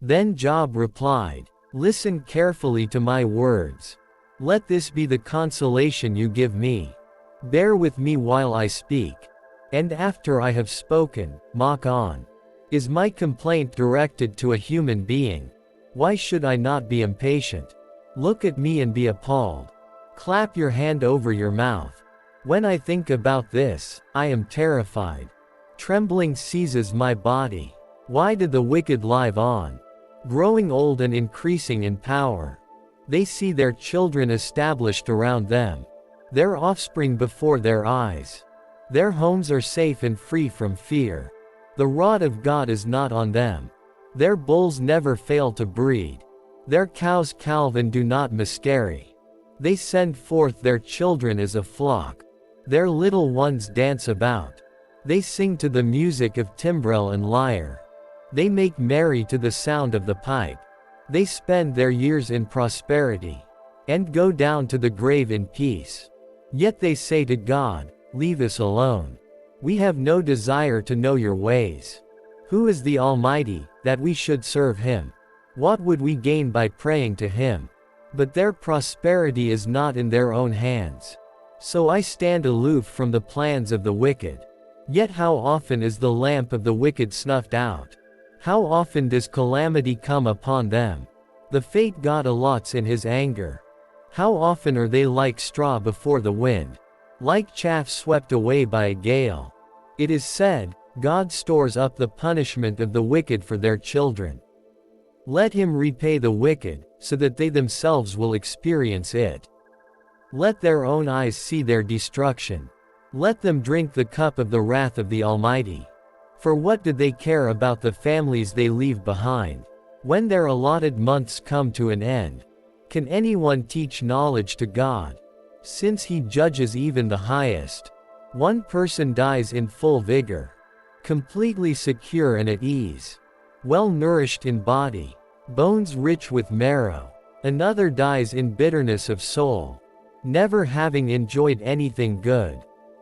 Then Job replied, "Listen carefully to my words. Let this be the consolation you give me. Bear with me while I speak. And after I have spoken, mock on. Is my complaint directed to a human being? Why should I not be impatient? Look at me and be appalled. Clap your hand over your mouth. When I think about this, I am terrified. Trembling seizes my body. Why do the wicked live on, growing old and increasing in power? They see their children established around them, their offspring before their eyes. Their homes are safe and free from fear. The rod of God is not on them. Their bulls never fail to breed. Their cows calve and do not miscarry. They send forth their children as a flock. Their little ones dance about. They sing to the music of timbrel and lyre. They make merry to the sound of the pipe. They spend their years in prosperity, and go down to the grave in peace. Yet they say to God, leave us alone. We have no desire to know your ways. Who is the Almighty, that we should serve him? What would we gain by praying to him? But their prosperity is not in their own hands. So I stand aloof from the plans of the wicked. Yet how often is the lamp of the wicked snuffed out? How often does calamity come upon them? The fate God allots in his anger. How often are they like straw before the wind, like chaff swept away by a gale? It is said, God stores up the punishment of the wicked for their children. Let him repay the wicked, so that they themselves will experience it. Let their own eyes see their destruction. Let them drink the cup of the wrath of the Almighty. For what do they care about the families they leave behind, when their allotted months come to an end? Can anyone teach knowledge to God, since he judges even the highest? One person dies in full vigor, completely secure and at ease, well nourished in body, bones rich with marrow. Another dies in bitterness of soul, never having enjoyed anything good.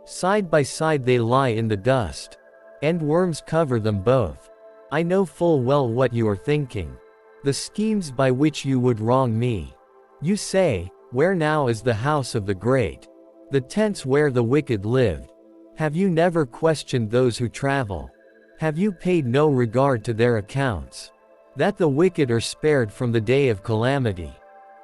Side by side they lie in the dust, and worms cover them both. I know full well what you are thinking, the schemes by which you would wrong me. You say, where now is the house of the great, the tents where the wicked lived? Have you never questioned those who travel? Have you paid no regard to their accounts? That the wicked are spared from the day of calamity,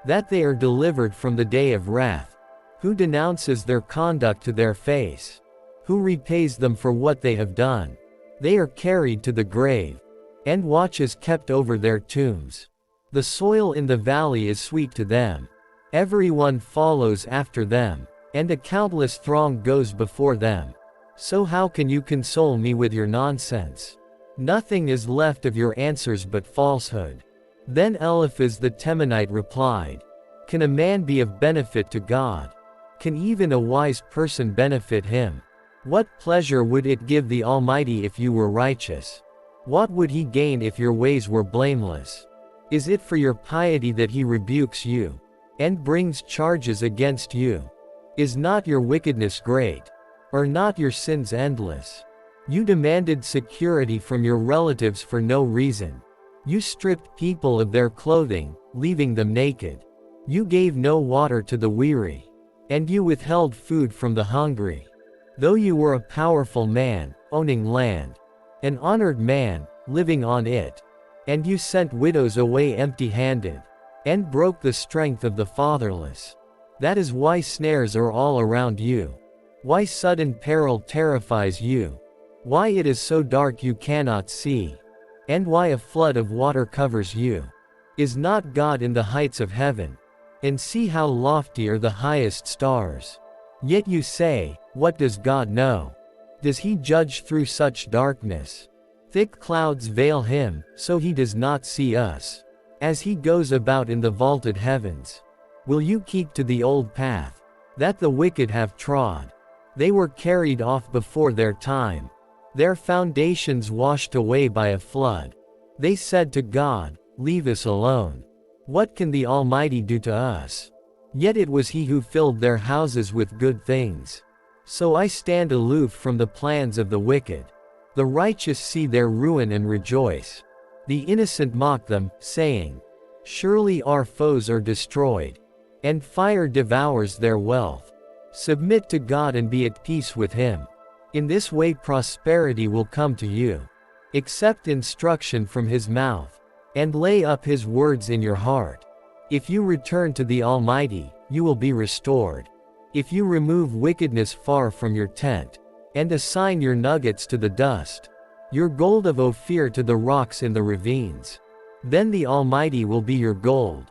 that they are delivered from the day of wrath. Who denounces their conduct to their face? Who repays them for what they have done? They are carried to the grave, and watch is kept over their tombs. The soil in the valley is sweet to them. Everyone follows after them, and a countless throng goes before them. So how can you console me with your nonsense? Nothing is left of your answers but falsehood. Then Eliphaz the Temanite replied, can a man be of benefit to God? Can even a wise person benefit him? What pleasure would it give the Almighty if you were righteous? What would he gain if your ways were blameless? Is it for your piety that he rebukes you, and brings charges against you? Is not your wickedness great? Are not your sins endless? You demanded security from your relatives for no reason. You stripped people of their clothing, leaving them naked. You gave no water to the weary, and you withheld food from the hungry. Though you were a powerful man, owning land, an honored man, living on it, and you sent widows away empty-handed, and broke the strength of the fatherless. That is why snares are all around you, why sudden peril terrifies you, why it is so dark you cannot see, and why a flood of water covers you. Is not God in the heights of heaven? And see how lofty are the highest stars. Yet you say, what does God know? Does he judge through such darkness? Thick clouds veil him, so he does not see us, as he goes about in the vaulted heavens. Will you keep to the old path, that the wicked have trod? They were carried off before their time, their foundations washed away by a flood. They said to God, leave us alone. What can the Almighty do to us? Yet it was he who filled their houses with good things. So I stand aloof from the plans of the wicked. The righteous see their ruin and rejoice. The innocent mock them, saying, "Surely our foes are destroyed, and fire devours their wealth." Submit to God and be at peace with Him. In this way prosperity will come to you. Accept instruction from His mouth, and lay up His words in your heart. If you return to the Almighty, you will be restored. If you remove wickedness far from your tent, and assign your nuggets to the dust, your gold of Ophir to the rocks in the ravines, then the Almighty will be your gold,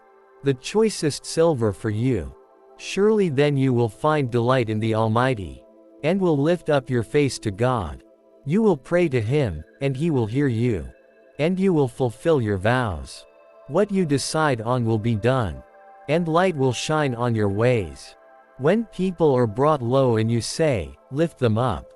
the choicest silver for you. Surely then you will find delight in the Almighty, and will lift up your face to God. You will pray to Him, and He will hear you, and you will fulfill your vows. What you decide on will be done, and light will shine on your ways. When people are brought low and you say, "Lift them up,"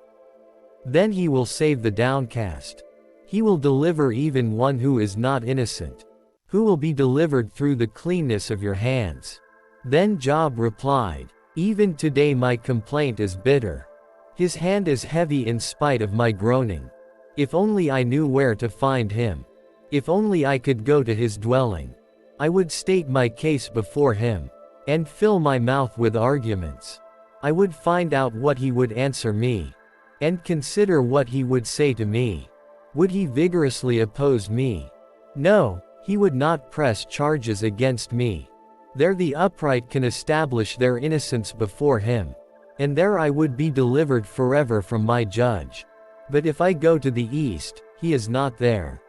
then He will save the downcast. He will deliver even one who is not innocent, who will be delivered through the cleanness of your hands. Then Job replied, "Even today my complaint is bitter. His hand is heavy in spite of my groaning. If only I knew where to find Him. If only I could go to His dwelling. I would state my case before Him, and fill my mouth with arguments. I would find out what He would answer me, and consider what He would say to me. Would He vigorously oppose me? No, He would not press charges against me. There the upright can establish their innocence before Him, and there I would be delivered forever from my judge. But if I go to the east, He is not there.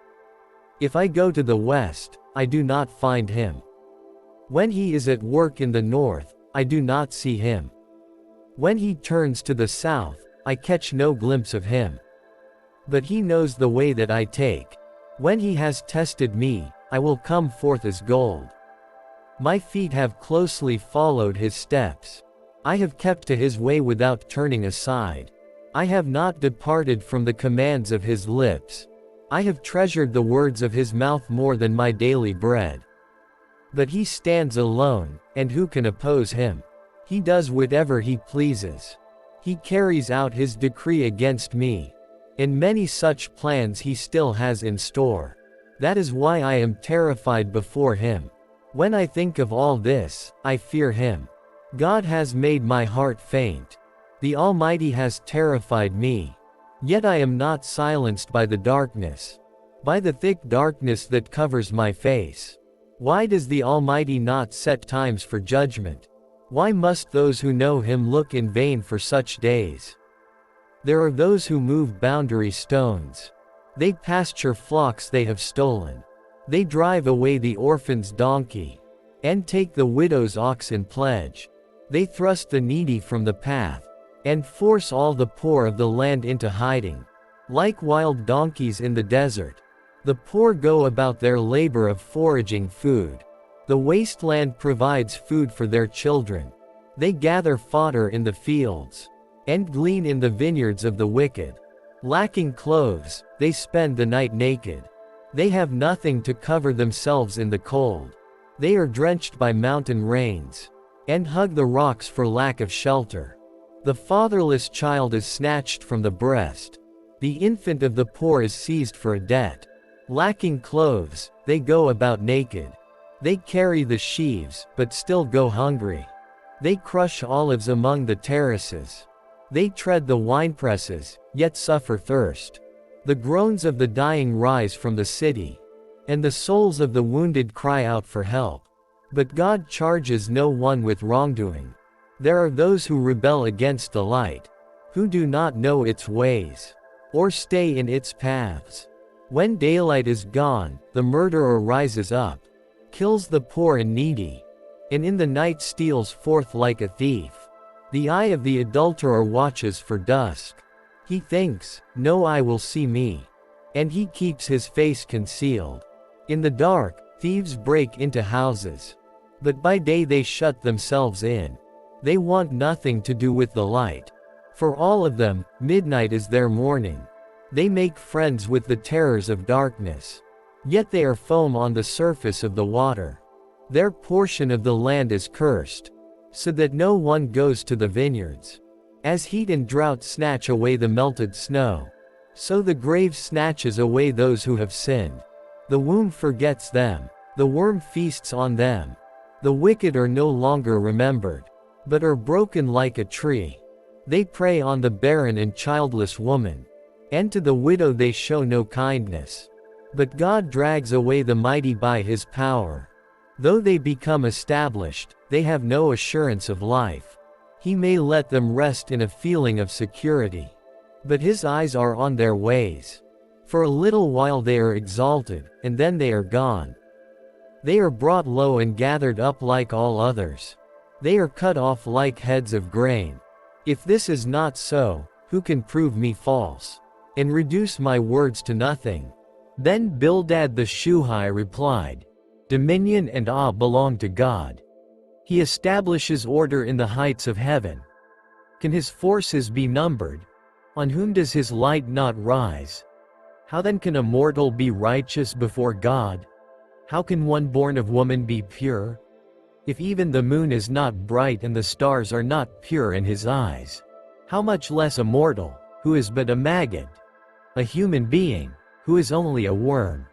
If I go to the west, I do not find Him. When He is at work in the north, I do not see Him. When He turns to the south, I catch no glimpse of Him. But He knows the way that I take. When He has tested me, I will come forth as gold. My feet have closely followed His steps. I have kept to His way without turning aside. I have not departed from the commands of His lips. I have treasured the words of His mouth more than my daily bread. But He stands alone, and who can oppose Him? He does whatever He pleases. He carries out His decree against me. And many such plans He still has in store. That is why I am terrified before Him. When I think of all this, I fear Him. God has made my heart faint. The Almighty has terrified me. Yet I am not silenced by the darkness, by the thick darkness that covers my face. Why does the Almighty not set times for judgment? Why must those who know Him look in vain for such days? There are those who move boundary stones. They pasture flocks they have stolen. They drive away the orphan's donkey, and take the widow's ox in pledge. They thrust the needy from the path, and force all the poor of the land into hiding. Like wild donkeys in the desert, the poor go about their labor of foraging food. The wasteland provides food for their children. They gather fodder in the fields, and glean in the vineyards of the wicked. Lacking clothes, they spend the night naked. They have nothing to cover themselves in the cold. They are drenched by mountain rains, and hug the rocks for lack of shelter. The fatherless child is snatched from the breast. The infant of the poor is seized for a debt. Lacking clothes, they go about naked. They carry the sheaves, but still go hungry. They crush olives among the terraces. They tread the winepresses, yet suffer thirst. The groans of the dying rise from the city, and the souls of the wounded cry out for help. But God charges no one with wrongdoing. There are those who rebel against the light, who do not know its ways, or stay in its paths. When daylight is gone, the murderer rises up, kills the poor and needy, and in the night steals forth like a thief. The eye of the adulterer watches for dusk. He thinks, "No eye will see me," and he keeps his face concealed. In the dark, thieves break into houses, but by day they shut themselves in. They want nothing to do with the light. For all of them, midnight is their morning. They make friends with the terrors of darkness. Yet they are foam on the surface of the water. Their portion of the land is cursed, so that no one goes to the vineyards. As heat and drought snatch away the melted snow, so the grave snatches away those who have sinned. The womb forgets them. The worm feasts on them. The wicked are no longer remembered, but are broken like a tree. They prey on the barren and childless woman, and to the widow they show no kindness. But God drags away the mighty by his power. Though they become established, they have no assurance of life. He may let them rest in a feeling of security, but his eyes are on their ways. For a little while they are exalted, and then they are gone. They are brought low and gathered up like all others. They are cut off like heads of grain. If this is not so, who can prove me false, and reduce my words to nothing? Then Bildad the Shuhite replied, Dominion and awe belong to God. He establishes order in the heights of heaven. Can his forces be numbered? On whom does his light not rise? How then can a mortal be righteous before God? How can one born of woman be pure? If even the moon is not bright and the stars are not pure in his eyes, how much less a mortal, who is but a maggot, a human being, who is only a worm?